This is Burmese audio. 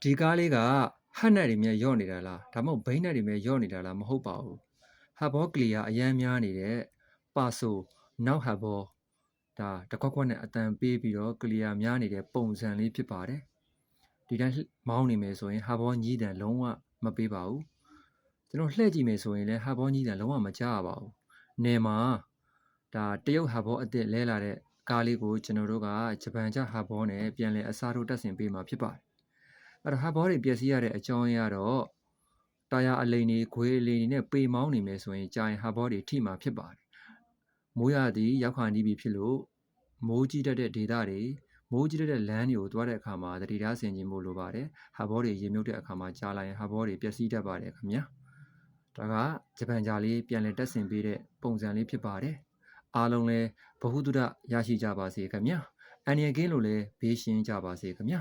ဒီကားလေးကဟတ်နက်တွေမြဲရော့နေတာလားဒါမှမဟုတ်ဘိန်းနက်တွေမြဲရော့နေတာလားမဟုတ်ပါဘူးဟတ်ဘောကလီယာအရန်များနေတဲ့ပါဆိုနောက်ဟတ်ဘောဒါတကွက်ကွက်နဲ့အတန်ပေးပြီးတော့ကလီယာများနေတဲ့ပုံစံလေးဖြစ်ပါတယ်ဒီတိုင်းမောင်းနေမယ်ဆိုရင်ဟတ်ဘောညီးတန်လုံးဝမပေးပါဘူးကျွန်တော်လှည့်ကြည့်မယ်ဆိုရင်လည်းဟတ်ဘောညီးတန်လုံးဝမကြားရပါဘူးနေမှာဒါတရုတ်ဟတ်ဘောအစ်စ်လဲလာတဲ့ကားလေးကိုကျွန်တော်တို့ကဂျပန်ကျဟတ်ဘောနဲ့ပြန်လည်အစားထိုးတက်ဆင်ပေးမှာဖြစ်ပါတယ်အဲ့တော့ဟတ်ဘောတွေပျက်စီးရတဲ့အကြောင်းရတော့တာယာအလိန်တွေခွေးအလိန်တွေနဲ့ပေမောင်းနေမယ်ဆိုရင်ကြာရင်ဟတ်ဘောတွေထိမှာဖြစ်ပါတယ်မိုးရသည်ရောက်ခါနီးပြီဖြစ်လို့မိုးကြီးတတ်တဲ့ဒေသတွေမိုးကြီးတဲ့လမ်းတွေကိုသွားတဲ့အခါမှာတတိထားဆင်ခြင်ဖို့လိုပါတယ်ဟတ်ဘောတွေရေမြုပ်တဲ့အခါမှာကြားလိုက်ရင်ဟတ်ဘောတွေပျက်စီးတတ်ပါတယ်ခင်ဗျာဒါကဂျပန်ဂျာလေးပြန်လည်တက်ဆင်ပေးတဲ့ပုံစံလေးဖြစ်ပါတယ်အားလုံးလည်းဘ ഹു တုဒရရှိကြပါစေခင်ဗျာအန်ရကင်းလို့လည်းဘေးရှင်းကြပါစေခင်ဗျာ